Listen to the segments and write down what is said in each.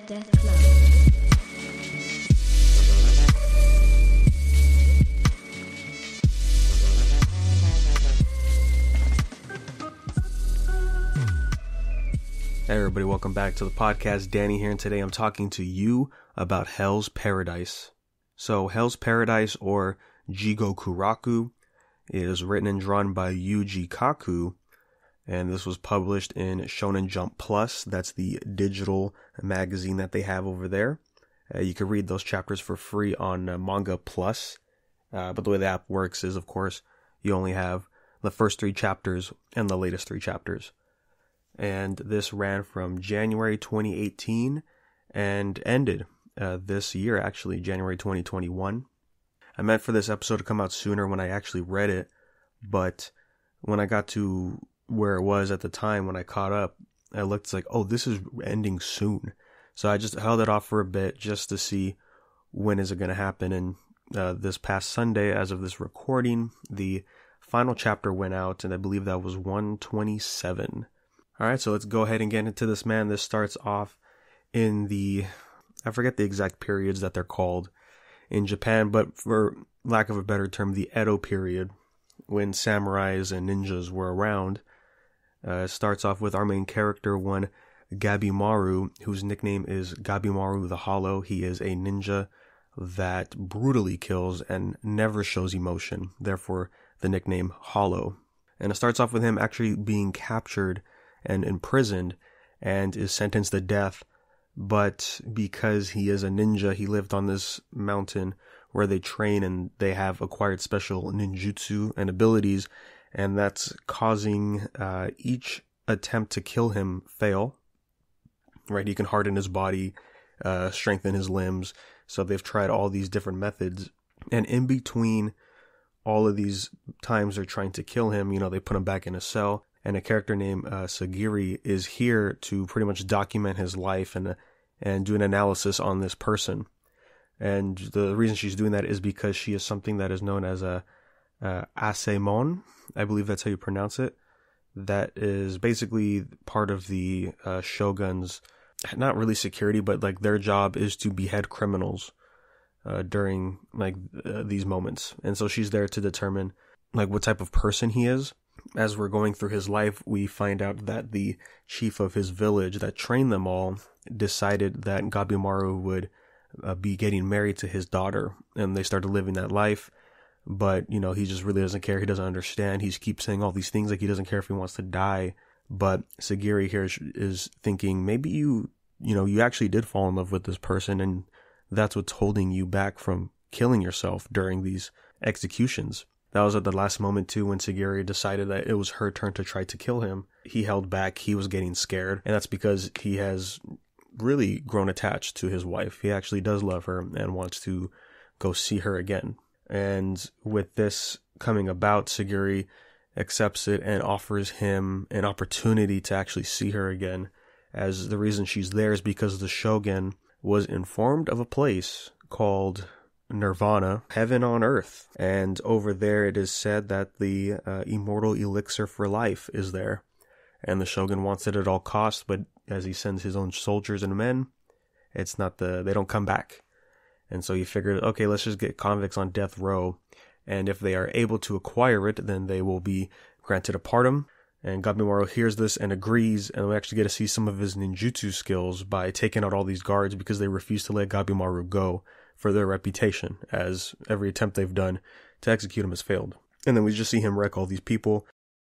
Death Club. Hey everybody, welcome back to the podcast. Danny here, and today I'm talking to you about Hell's Paradise. So Hell's Paradise, or Jigokuraku, is written and drawn by Jigokuraku, and this was published in Shonen Jump Plus. That's the digital magazine that they have over there. You can read those chapters for free on Manga Plus, but the way the app works is, of course, you only have the first 3 chapters and the latest 3 chapters. And this ran from January 2018 and ended this year, actually, January 2021. I meant for this episode to come out sooner when I actually read it, but when I got to where it was at the time, when I caught up, I looked like, oh, this is ending soon. So I just held it off for a bit just to see when is it going to happen. And this past Sunday, as of this recording, the final chapter went out, and I believe that was 127. Alright, so let's go ahead and get into this, man. This starts off in I forget the exact periods that they're called in Japan, but for lack of a better term, the Edo period, when samurais and ninjas were around. It starts off with our main character, one Gabimaru, whose nickname is Gabimaru the Hollow. He is a ninja that brutally kills and never shows emotion, therefore the nickname Hollow. And it starts off with him actually being captured and imprisoned and is sentenced to death, but because he is a ninja, he lived on this mountain where they train and they have acquired special ninjutsu and abilities, and that's causing each attempt to kill him fail. Right, he can harden his body, strengthen his limbs, so they've tried all these different methods, and in between all of these times they're trying to kill him, they put him back in a cell. And a character named Sagiri is here to pretty much document his life and do an analysis on this person. And the reason she's doing that is because she is something that is known as a Asemon. I believe that's how you pronounce it. That is basically part of the shogun's, not really security, but like their job is to behead criminals during these moments. And so she's there to determine what type of person he is. As we're going through his life, we find out that the chief of his village that trained them all decided that Gabimaru would be getting married to his daughter, and they started living that life. But, he just really doesn't care. He doesn't understand. He keeps saying all these things like he doesn't care if he wants to die. But Sagiri here is thinking, maybe you actually did fall in love with this person, and that's what's holding you back from killing yourself during these executions. That was at the last moment, too, when Sagiri decided that it was her turn to try to kill him. He held back. He was getting scared. And that's because he has really grown attached to his wife. He actually does love her and wants to go see her again. And with this coming about, Sagiri accepts it and offers him an opportunity to actually see her again. As the reason she's there is because the shogun was informed of a place called Nirvana, heaven on earth, and over there it is said that the immortal elixir for life is there, and the shogun wants it at all costs, but as he sends his own soldiers and men, they don't come back. And so he figured, okay, let's just get convicts on death row, and if they are able to acquire it, then they will be granted a pardon. And Gabimaru hears this and agrees, and we actually get to see some of his ninjutsu skills by taking out all these guards because they refuse to let Gabimaru go for their reputation, as every attempt they've done to execute him has failed. And then we just see him wreck all these people,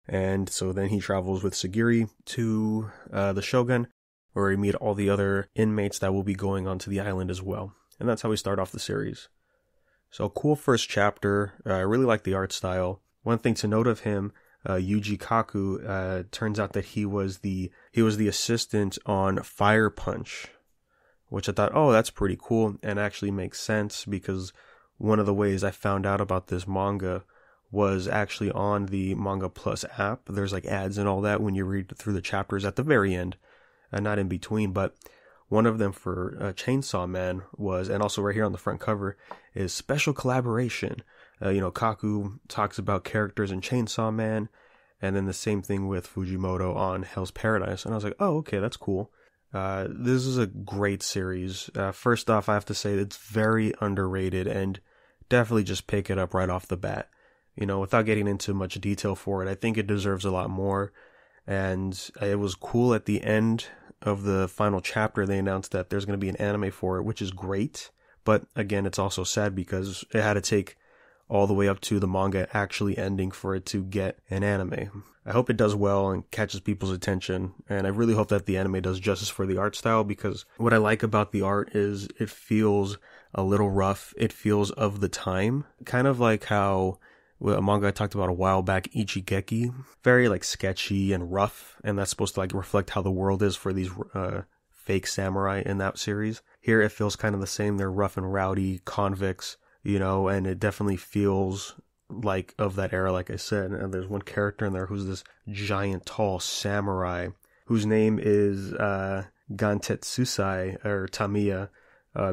and so then he travels with Sagiri to the shogun, where we meet all the other inmates that will be going onto the island as well. And that's how we start off the series. So cool first chapter. I really like the art style. One thing to note of him, Jigokuraku, turns out that he was the assistant on Fire Punch, which I thought, oh, that's pretty cool, and actually makes sense because one of the ways I found out about this manga was actually on the Manga Plus app. There's ads and all that when you read through the chapters at the very end, not in between, but one of them for Chainsaw Man was, and also right here on the front cover, is special collaboration. Kaku talks about characters in Chainsaw Man, and then the same thing with Fujimoto on Hell's Paradise, and I was like, oh, okay, that's cool. This is a great series. First off, I have to say it's very underrated, and definitely just pick it up right off the bat. Without getting into much detail for it, I think it deserves a lot more. And it was cool at the end of the final chapter, they announced that there's going to be an anime for it, which is great. But again, it's also sad because it had to take all the way up to the manga actually ending for it to get an anime. I hope it does well and catches people's attention, and I really hope that the anime does justice for the art style, because what I like about the art is it feels a little rough. It feels of the time, kind of like how a manga I talked about a while back, Ichigeki, very like sketchy and rough, and that's supposed to like reflect how the world is for these fake samurai in that series. Here it feels kind of the same. They're rough and rowdy convicts, and it definitely feels like of that era, like I said. And there's one character in there who's this giant, tall samurai whose name is Gantetsusai, or Tamiya.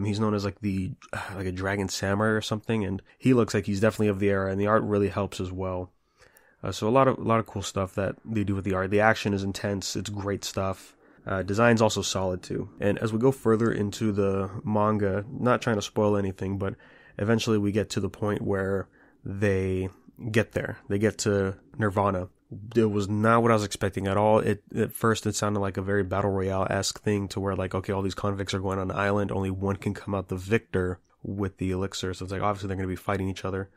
He's known as like a dragon samurai or something, and he looks like he's definitely of the era, and the art really helps as well. So a lot of cool stuff that they do with the art. The action is intense. It's great stuff. Design's also solid too. And as we go further into the manga, not trying to spoil anything, but eventually we get to the point where they get there. They get to Nirvana. It was not what I was expecting at all. At first it sounded like a very Battle Royale-esque thing, to where like, okay, all these convicts are going on an island, only one can come out the victor with the elixir. So it's like, obviously they're going to be fighting each other.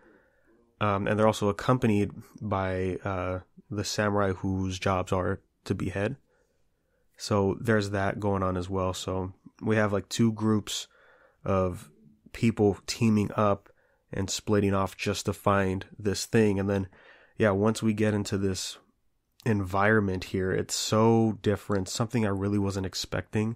And they're also accompanied by the samurai whose jobs are to behead. So there's that going on as well. So we have like two groups of people teaming up and splitting off just to find this thing. And then, yeah, once we get into this environment here, it's so different, something I really wasn't expecting,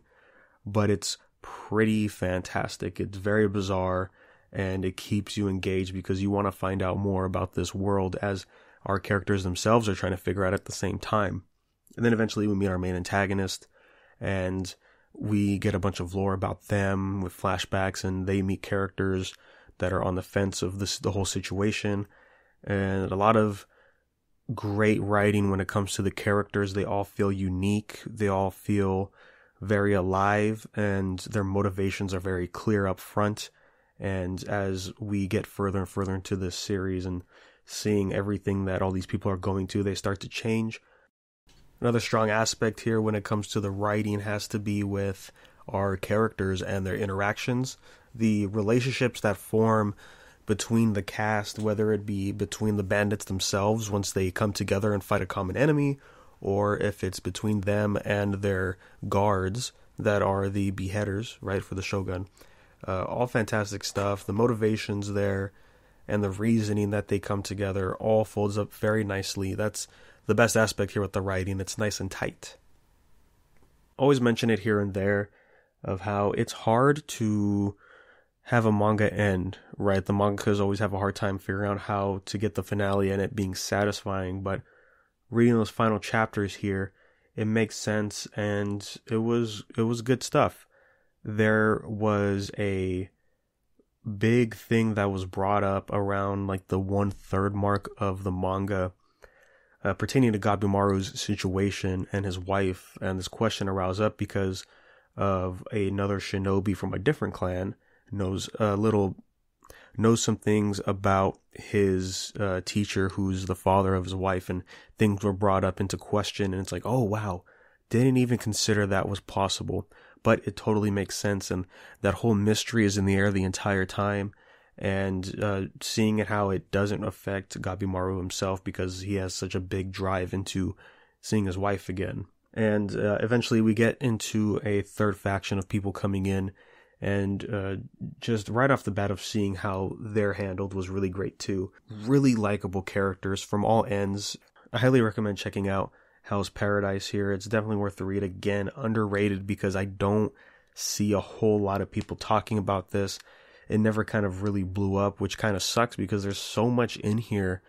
but it's pretty fantastic. It's very bizarre, and it keeps you engaged because you want to find out more about this world, as our characters themselves are trying to figure out at the same time. And then eventually we meet our main antagonist, and we get a bunch of lore about them with flashbacks, and they meet characters that are on the fence of the whole situation. And a lot of great writing when it comes to the characters. They all feel unique. They all feel very alive, and their motivations are very clear up front. And as we get further and further into this series and seeing everything that all these people are going to, they start to change. Another strong aspect here when it comes to the writing has to be with our characters and their interactions. The relationships that form between the cast, whether it be between the bandits themselves once they come together and fight a common enemy, or if it's between them and their guards that are the beheaders, right, for the shogun. All fantastic stuff. The motivations there and the reasoning that they come together all folds up very nicely. That's the best aspect here with the writing. It's nice and tight. Always mention it here and there of how it's hard to have a manga end, right? The mangakas always have a hard time figuring out how to get the finale and it being satisfying, but reading those final chapters here, it makes sense, and it was good stuff. There was a big thing that was brought up around like the 1/3 mark of the manga, pertaining to Gabimaru's situation and his wife, and this question arose up because of another shinobi from a different clan knows some things about his teacher, who's the father of his wife, and things were brought up into question, and it's like, oh wow, didn't even consider that was possible, but it totally makes sense, and that whole mystery is in the air the entire time. And seeing it how it doesn't affect Gabimaru himself because he has such a big drive into seeing his wife again. And eventually we get into a third faction of people coming in, and just right off the bat of seeing how they're handled was really great too. Really likable characters from all ends. I highly recommend checking out Hell's Paradise here. It's definitely worth the read. Again, underrated because I don't see a whole lot of people talking about this. It never kind of really blew up, which kind of sucks because there's so much in here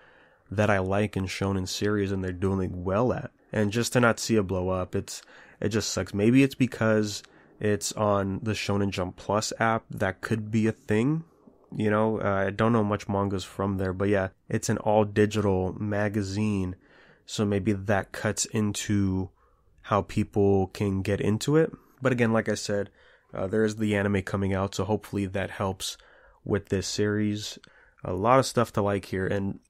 that I like in shonen series and they're doing well at. And just to not see it blow up, it just sucks. Maybe it's because it's on the Shonen Jump Plus app. That could be a thing. I don't know much mangas from there, but yeah, it's an all digital magazine. So maybe that cuts into how people can get into it. But again, like I said, there is the anime coming out, so hopefully that helps with this series. A lot of stuff to like here, and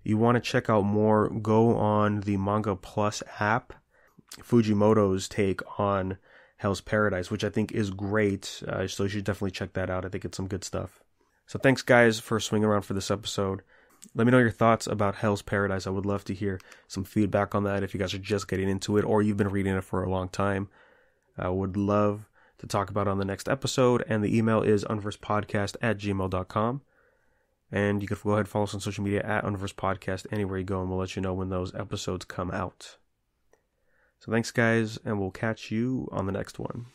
you want to check out more, go on the Manga Plus app. Fujimoto's take on Hell's Paradise, which I think is great, so you should definitely check that out. I think it's some good stuff. So thanks, guys, for swinging around for this episode. Let me know your thoughts about Hell's Paradise. I would love to hear some feedback on that if you guys are just getting into it or you've been reading it for a long time. I would love to talk about it on the next episode, and the email is unversepodcast@gmail.com. And you can go ahead and follow us on social media at unversepodcast anywhere you go, and we'll let you know when those episodes come out. So thanks, guys, and we'll catch you on the next one.